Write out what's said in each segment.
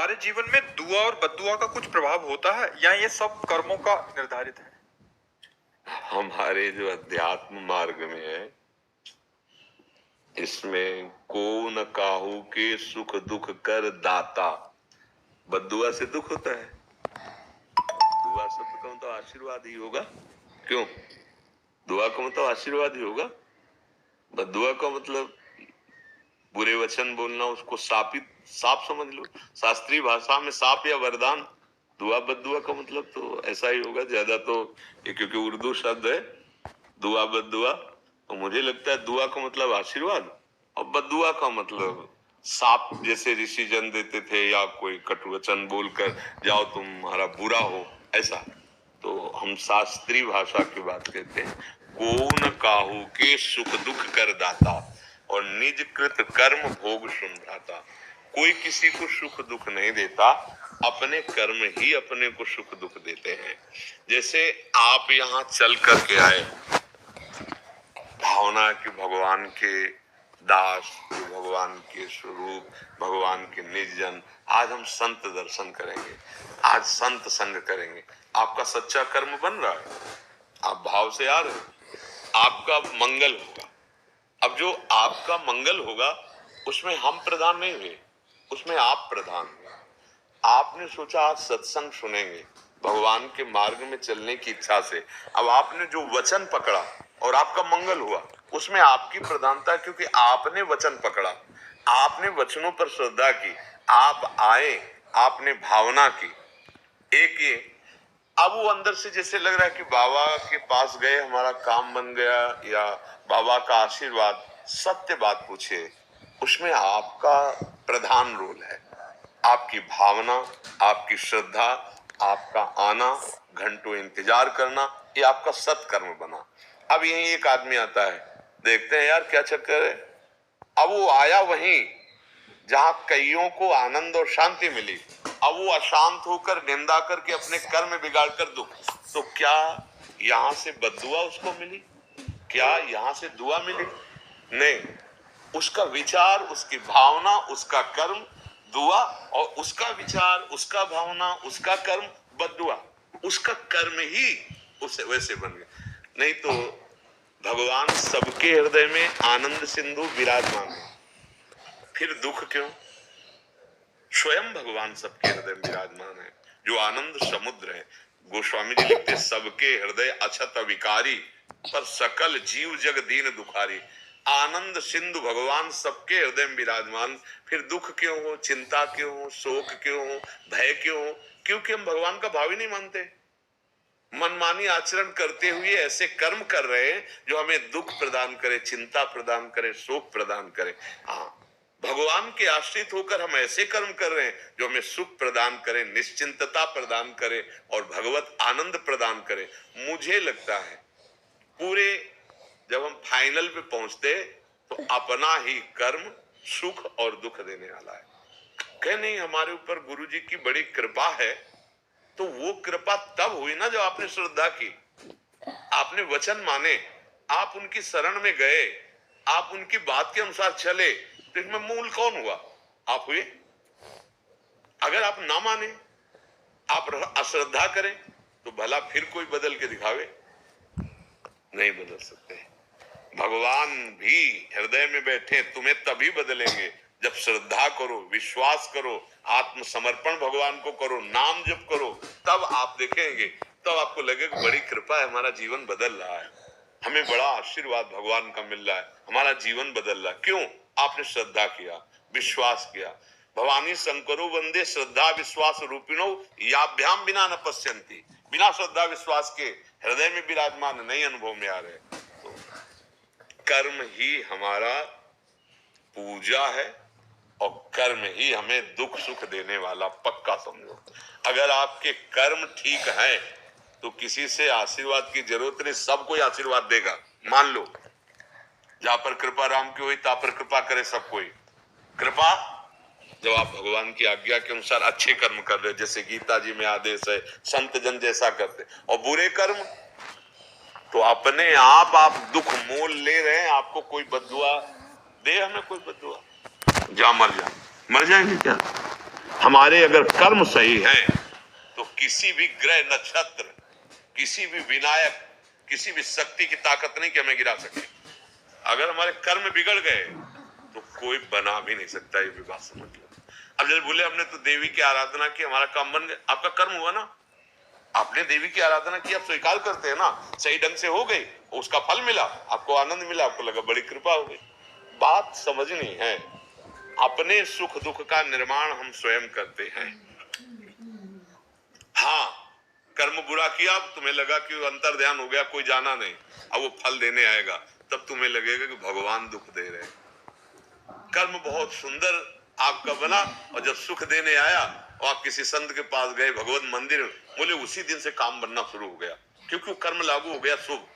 हमारे जीवन में दुआ और बद्दुआ का कुछ प्रभाव होता है या ये सब कर्मों का निर्धारित है? हमारे जो अध्यात्म मार्ग में है, इसमें को न काहू के सुख दुख कर दाता। बद्दुआ से दुख होता है। दुआ शब्द का मतलब आशीर्वाद ही होगा। क्यों? दुआ का मतलब आशीर्वाद ही होगा। बद्दुआ का मतलब बुरे वचन बोलना, उसको साप समझ लो। शास्त्रीय भाषा में साप या वरदान। दुआ बद्दुआ का मतलब तो ऐसा ही होगा ज्यादा। तो ये क्योंकि उर्दू शब्द है दुआ बद्दुआ, तो मुझे लगता है दुआ का मतलब आशीर्वाद और बद्दुआ का मतलब साप जैसे ऋषि जन देते थे, या कोई कटुवचन बोलकर जाओ तुम्हारा बुरा हो, ऐसा। तो हम शास्त्रीय भाषा की बात कहते हैं। को न काहू के सुख दुख कर दाता और निज कृत कर्म भोग सुनता। कोई किसी को सुख दुख नहीं देता, अपने कर्म ही अपने को सुख दुख देते हैं। जैसे आप यहाँ चल करके आए, भावना कि भगवान के दास, भगवान के स्वरूप, भगवान के निर्जन, आज हम संत दर्शन करेंगे, आज संत संग करेंगे। आपका सच्चा कर्म बन रहा है, आप भाव से आ रहे हैं, आपका मंगल होगा। अब जो आपका मंगल होगा उसमें हम प्रधान नहीं हुए, उसमें आप प्रधान हुए। आपने सोचा आज सत्संग सुनेंगे, भगवान के मार्ग में चलने की इच्छा से। अब आपने जो वचन पकड़ा और आपका मंगल हुआ, उसमें आपकी प्रधानता, क्योंकि आपने वचन पकड़ा, आपने वचनों पर श्रद्धा की, आप आए, आपने भावना की। एक ये, अब वो अंदर से जैसे लग रहा है कि बाबा के पास गए, हमारा काम बन गया, या बाबा का आशीर्वाद। सत्य बात पूछे, उसमें आपका प्रधान रोल है। आपकी भावना, आपकी श्रद्धा, आपका आना, घंटों इंतजार करना, ये आपका सत्कर्म बना। अब यही एक आदमी आता है, देखते हैं यार क्या चक्कर है। अब वो आया वहीं जहां कईयों को आनंद और शांति मिली, अब वो अशांत होकर निंदा करके अपने कर्म बिगाड़ कर दुख। तो क्या यहां से बद्दुआ उसको मिली? क्या यहां से दुआ मिली? नहीं, उसका विचार, उसकी भावना, उसका कर्म दुआ, और उसका विचार, उसका भावना, उसका कर्म बद्दुआ। उसका कर्म ही उसे वैसे बन गया। नहीं तो भगवान सबके हृदय में आनंद सिंधु विराजमान है, फिर दुख क्यों? स्वयं भगवान सबके हृदय में विराजमान है, जो आनंद समुद्र है। गोस्वामी जी लिखते, सबके हृदय अछत विकारी, पर सकल जीव जग दीन दुखारी। आनंद सिंधु भगवान सबके हृदय में विराजमान, फिर दुख क्यों हो, चिंता क्यों हो, शोक क्यों हो, भय क्यों हो? क्योंकि हम भगवान का भाव ही नहीं मानते। मनमानी आचरण करते हुए ऐसे कर्म कर रहे हैं जो हमें दुख प्रदान करे, चिंता प्रदान करे, शोक प्रदान करे। हाँ, भगवान के आश्रित होकर हम ऐसे कर्म कर रहे हैं जो हमें सुख प्रदान करे, निश्चिंतता प्रदान करे और भगवत आनंद प्रदान करे। मुझे लगता है पूरे जब हम फाइनल पे पहुंचते तो अपना ही कर्म सुख और दुख देने वाला है। कह नहीं, हमारे ऊपर गुरु जी की बड़ी कृपा है। तो वो कृपा तब हुई ना जब आपने श्रद्धा की, आपने वचन माने, आप उनकी शरण में गए, आप उनकी बात के अनुसार चले। तो इसमें मूल कौन हुआ? आप हुए। अगर आप ना माने, आप अश्रद्धा करें, तो भला फिर कोई बदल के दिखावे, नहीं बदल सकते। भगवान भी हृदय में बैठे, तुम्हें तभी बदलेंगे जब श्रद्धा करो, विश्वास करो, आत्मसमर्पण भगवान को करो, नाम जप करो। तब आप देखेंगे, तब आपको लगेगा बड़ी कृपा है, हमारा जीवन बदल रहा है, हमें बड़ा आशीर्वाद भगवान का मिल रहा है, हमारा जीवन बदल रहा है। क्यों? आपने श्रद्धा किया, विश्वास किया। भवानी शंकरो वंदे श्रद्धा विश्वास रूपिणो याभ्याम बिना न पश्यन्ति। बिना श्रद्धा विश्वास के हृदय में विराजमान नहीं अनुभव में आ रहे। तो कर्म ही हमारा पूजा है और कर्म ही हमें दुख सुख देने वाला, पक्का समझो। अगर आपके कर्म ठीक है तो किसी से आशीर्वाद की जरूरत नहीं, सब कोई आशीर्वाद देगा। मान लो जहां पर कृपा राम की हुई ता पर कृपा करे सब कोई। कृपा जब आप भगवान की आज्ञा के अनुसार अच्छे कर्म कर रहे, जैसे गीता जी में आदेश है संत जन जैसा करते, और बुरे कर्म तो अपने आप दुख मोल ले रहे हैं। आपको कोई बद्दुआ दे, हमें कोई बद्दुआ, जा मर जा, मर जाएंगे क्या? हमारे अगर कर्म सही हैं तो किसी भी ग्रह नक्षत्र, किसी भी विनायक, किसी भी शक्ति की ताकत नहीं कि हमें गिरा सके। अगर हमारे कर्म बिगड़ गए तो कोई बना भी नहीं सकता, ये भी बात समझ लो। अब जैसे बोले हमने तो देवी की आराधना की, हमारा काम बन गया, आपका कर्म हुआ ना, आपने देवी की आराधना की, आप स्वीकार करते हैं ना, सही ढंग से हो गई, उसका फल मिला, आपको आनंद मिला, आपको लगा बड़ी कृपा हो गई। बात समझनी है, अपने सुख दुख का निर्माण हम स्वयं करते हैं। हाँ, कर्म बुरा किया, तुम्हें लगा कि अंतर ध्यान हो गया, कोई जाना नहीं, अब वो फल देने आएगा, तब तुम्हें लगेगा कि भगवान दुख दे रहे हैं। कर्म बहुत सुंदर आपका बना और जब सुख देने आया और आप किसी संत के पास गए, भगवत मंदिर, बोले उसी दिन से काम बनना शुरू हो गया, क्योंकि कर्म लागू हो गया शुभ।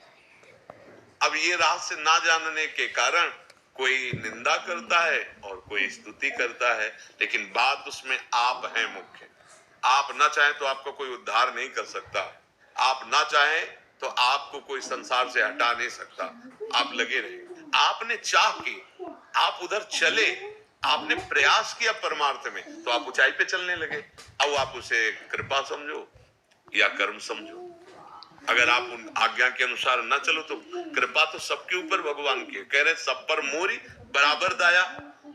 अब ये रहस्य ना जानने के कारण कोई निंदा करता है और कोई स्तुति करता है, लेकिन बात उसमें आप हैं मुख्य। आप ना चाहें तो आपका कोई उद्धार नहीं कर सकता, आप ना चाहें तो आपको कोई संसार से हटा नहीं सकता, आप लगे रहिए। आपने चाह की, आप उधर चले, आपने प्रयास किया परमार्थ में, तो आप ऊंचाई पे चलने लगे। अब आप उसे कृपा समझो या कर्म समझो। अगर आप उन आज्ञा के अनुसार न चलो तो कृपा तो सबके ऊपर भगवान की है। कह रहे सब पर मोरी बराबर दाया,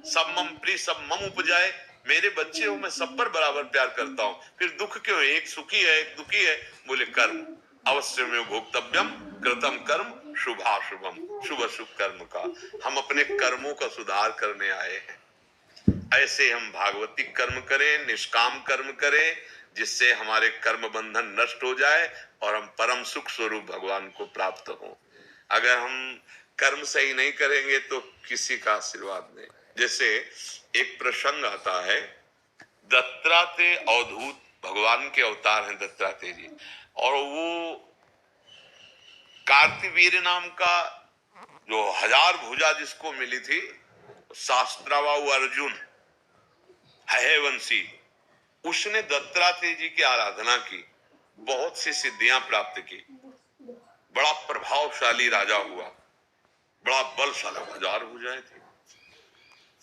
सब मम प्रिय सब मम उपजाए। मेरे बच्चे हो, मैं सब पर बराबर प्यार करता हूँ, फिर दुख क्यों है? एक सुखी है एक दुखी है। बोले कर्म अवश्य में भोक्तव्यम कृतम कर्म शुभाशुभम, शुभ अशुभ कर्म का हम अपने कर्मों का सुधार करने आए हैं। ऐसे हम भागवतिक कर्म करें, निष्काम कर्म करें, जिससे हमारे कर्म बंधन नष्ट हो जाए और हम परम सुख स्वरूप भगवान को प्राप्त हो। अगर हम कर्म सही नहीं करेंगे तो किसी का आशीर्वाद नहीं। जैसे एक प्रसंग आता है, दत्तात्रेय अवधूत भगवान के अवतार हैं दत्तात्रेय जी, और वो कार्तिवीर्य नाम का जो 1000 भुजा जिसको मिली थी, शास्त्रावाऊ अर्जुन है वंशी, उसने दत्तात्रेय जी की आराधना की, बहुत सी सिद्धियां प्राप्त की, बड़ा प्रभावशाली राजा हुआ, बड़ा बलशाली, 1000 भुजाएं थी।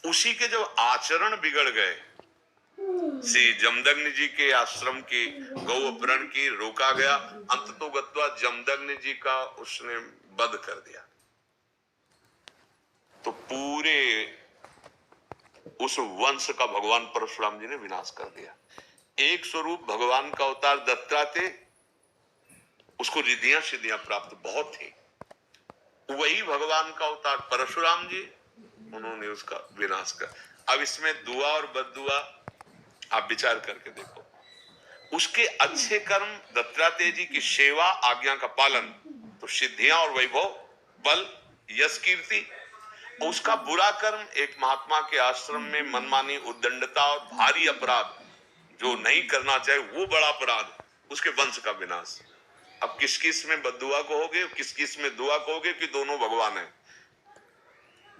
उसी के जब आचरण बिगड़ गए, श्री जमदग्नि जी के आश्रम की गौ अपहरण की रोका गया, अंततोगत्वा जमदग्नि जी का उसने वध कर दिया, तो पूरे उस वंश का भगवान परशुराम जी ने विनाश कर दिया। एक स्वरूप भगवान का अवतार दत्तात्रेय, उसको रिद्धियां सिद्धियां प्राप्त बहुत थी। वही भगवान का अवतार परशुराम जी, उन्होंने उसका विनाश कर। अब इसमें दुआ और बद्दुआ आप विचार करके देखो। उसके अच्छे कर्म, दत्तात्रेय जी की सेवा, आज्ञा का पालन, तो सिद्धियां और वैभव, बल, यश, कीर्ति। उसका बुरा कर्म, एक महात्मा के आश्रम में मनमानी, उद्दंडता और भारी अपराध, जो नहीं करना चाहिए वो बड़ा अपराध, उसके वंश का विनाश। अब किस किस में बद्दुआ कहोगे, किस किस में दुआ कहोगे कि दोनों भगवान हैं?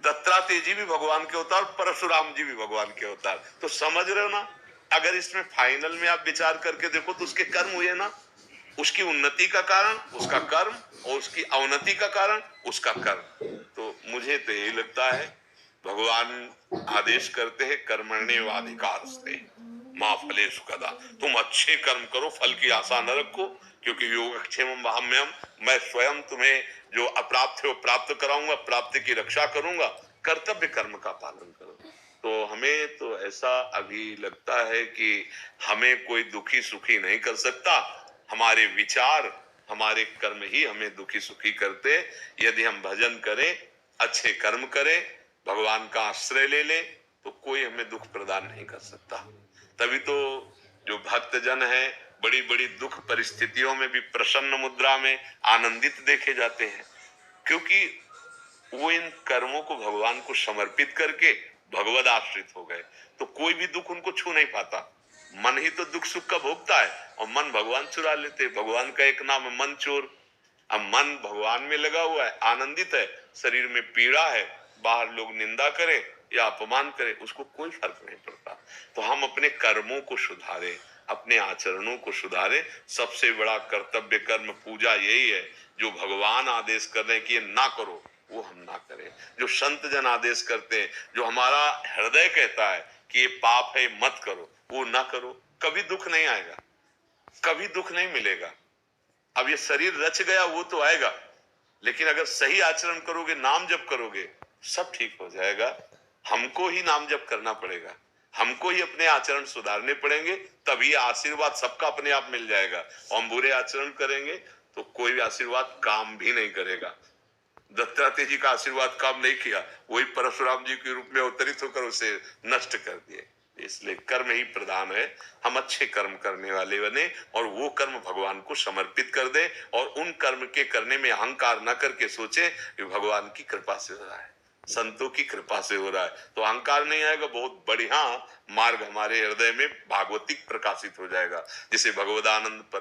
दत्तात्रेय जी भी भगवान के अवतार, परशुराम जी भी भगवान के अवतार। तो समझ रहे हो ना, अगर इसमें फाइनल में आप विचार करके देखो तो उसके कर्म हुए ना, उसकी उन्नति का कारण उसका कर्म और उसकी अवनति का कारण उसका कर्म। तो मुझे तो यही लगता है, भगवान आदेश करते हैं कर्मण्येवाधिकारस्ते मां फलेषु कदा, तुम अच्छे कर्म करो, फल की आशा न रखो, क्योंकि योगक्षेमं वहाम्यहम्, मैं स्वयं तुम्हें जो अप्राप्त है वो प्राप्त कराऊंगा, प्राप्ति की रक्षा करूंगा। कर्तव्य कर्म का पालन करो। तो हमें तो ऐसा अभी लगता है कि हमें कोई दुखी सुखी नहीं कर सकता, हमारे विचार, हमारे कर्म ही हमें दुखी सुखी करते। यदि हम भजन करें, अच्छे कर्म करें, भगवान का आश्रय ले लें, तो कोई हमें दुख प्रदान नहीं कर सकता। तभी तो जो भक्त जन है, बड़ी बड़ी दुख परिस्थितियों में भी प्रसन्न मुद्रा में आनंदित देखे जाते हैं, क्योंकि वो इन कर्मों को भगवान को समर्पित करके भगवद आश्रित हो गए। तो कोई भी दुख उनको छू नहीं पाता। मन ही तो दुख सुख का भोगता है और मन भगवान चुरा लेते। भगवान का एक नाम है मन चोर। अब मन भगवान में लगा हुआ है, आनंदित है, शरीर में पीड़ा है, बाहर लोग निंदा करे या अपमान करे, उसको कोई फर्क नहीं पड़ता। तो हम अपने कर्मों को सुधारें, अपने आचरणों को सुधारें। सबसे बड़ा कर्तव्य कर्म पूजा यही है, जो भगवान आदेश कर रहे हैं कि ये ना करो, वो हम ना करें। जो संत जन आदेश करते हैं, जो हमारा हृदय कहता है कि ये पाप है मत करो, वो ना करो, कभी दुख नहीं आएगा, कभी दुख नहीं मिलेगा। अब ये शरीर रच गया वो तो आएगा, लेकिन अगर सही आचरण करोगे, नाम जप करोगे, सब ठीक हो जाएगा। हमको ही नाम जप करना पड़ेगा, हमको ही अपने आचरण सुधारने पड़ेंगे, तभी आशीर्वाद सबका अपने आप मिल जाएगा। और हम बुरे आचरण करेंगे तो कोई भी आशीर्वाद काम भी नहीं करेगा। दत्तात्रेय जी का आशीर्वाद काम नहीं किया, वही परशुराम जी के रूप में अवतरित होकर उसे नष्ट कर दिए। इसलिए कर्म ही प्रधान है। हम अच्छे कर्म करने वाले बने और वो कर्म भगवान को समर्पित कर दे, और उन कर्म के करने में अहंकार न करके सोचे कि भगवान की कृपा से हो रहा है, संतों की कृपा से हो रहा है, तो अहंकार नहीं आएगा। बहुत बढ़िया मार्ग हमारे हृदय में भागवतिक प्रकाशित हो जाएगा, जिसे भगवदानंद पर